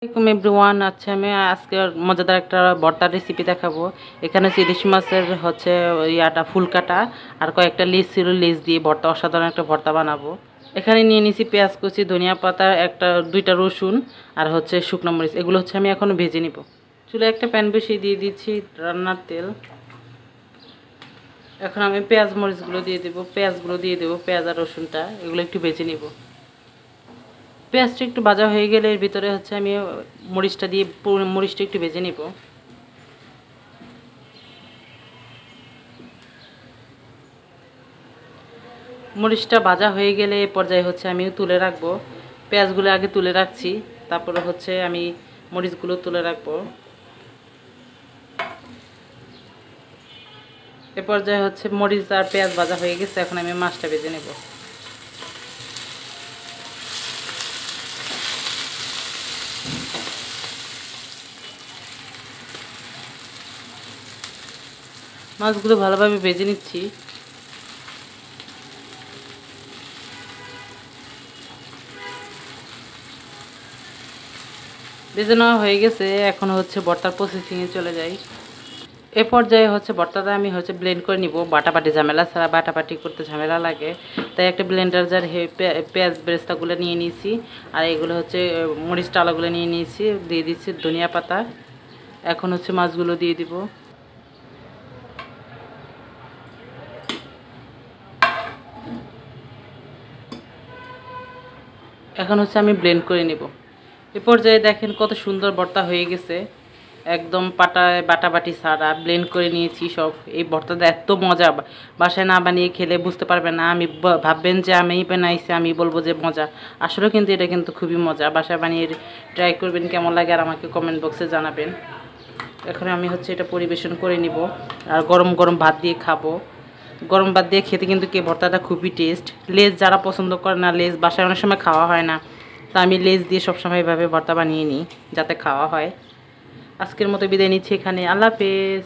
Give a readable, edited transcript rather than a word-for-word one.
আসসালামু আলাইকুম এভরিওয়ান। আচ্ছা, আমি আজকে মজাদার একটা ভর্তার রেসিপি দেখাবো। এখানে হচ্ছে ইলিশ মাছের হচ্ছে ইয়াটা ফুল কাটা আর কয়েকটা লেজ ছিল, লেজ দিয়ে ভর্তা, অসাধারণ একটা ভর্তা বানাবো। এখানে নিয়ে নিয়েছি পেঁয়াজ কুচি, ধনিয়া পাতা, দুইটা রসুন আর হচ্ছে শুকনো মরিচ। এগুলো হচ্ছে আমি এখন ভেজে নিব। চুলায় একটা প্যান বসিয়ে দিয়ে দিচ্ছি রান্নার তেল। এখন আমি পেঁয়াজ মরিচগুলো দিয়ে দেবো, পেঁয়াজ আর রসুনটা, এগুলো একটু ভেজে নিব। পেঁয়াজটা একটু ভাজা হয়ে গেলে এর ভিতরে হচ্ছে আমি মরিচটা দিয়ে মরিচটা একটু ভেজে নিব। মরিচটা ভাজা হয়ে গেলে এ পর্যায়ে হচ্ছে আমি তুলে রাখবো। পেঁয়াজগুলো আগে তুলে রাখছি, তারপরে হচ্ছে আমি মরিচগুলো তুলে রাখবো। এ পর্যায়ে হচ্ছে মরিচ আর পেঁয়াজ ভাজা হয়ে গেছে, এখন আমি মাছটা ভেজে নেব। মাছগুলো ভালোভাবে ভেজে নিচ্ছি। ভেজে নেওয়া হয়ে গেছে, এখন হচ্ছে ভর্তার প্রসেসিংয়ে চলে যাই। এ পর্যায়ে হচ্ছে ভর্তাটা আমি হচ্ছে ব্লেন্ড করে নিব। বাটাবাটি ঝামেলা ছাড়া, বাটাবাটি করতে ঝামেলা লাগে, তাই একটা ব্লেন্ডার জার পেঁয়াজ বেরেস্তাগুলো নিয়ে নিয়েছি আর এগুলো হচ্ছে মরিচ টালাগুলো নিয়ে নিয়েছি, দিয়ে দিচ্ছি ধনিয়া পাতা। এখন হচ্ছে মাছগুলো দিয়ে দিব। এখন হচ্ছে আমি ব্লেন্ড করে নিব। এ পর্যায়ে দেখেন কত সুন্দর ভর্তা হয়ে গেছে, একদম বাটাবাটি ছাড়া ব্লেন্ড করে নিয়েছি সব। এই ভর্তাটা এত মজা, বাসায় না বানিয়ে খেলে বুঝতে পারবেন না। আমি ভাববেন যে আমি বানাইছি, আমি বলবো যে মজা। আসলে কিন্তু এটা কিন্তু খুবই মজা। বাসায় বানিয়ে ট্রাই করবেন, কেমন লাগে আর আমাকে কমেন্ট বক্সে জানাবেন। এখন আমি হচ্ছে এটা পরিবেশন করে নিব আর গরম গরম ভাত দিয়ে খাবো। গরম ভাত দিয়ে খেতে কিন্তু ভর্তাটা খুবই টেস্ট। লেজ যারা পছন্দ করে না, লেজ বাসায় অনেক সময় খাওয়া হয় না, তা আমি লেজ দিয়ে সবসময় এভাবে ভর্তা বানিয়ে নিই যাতে খাওয়া হয়। আজকের মতো বিদায় নিচ্ছি এখানে। আল্লাহ হাফেজ।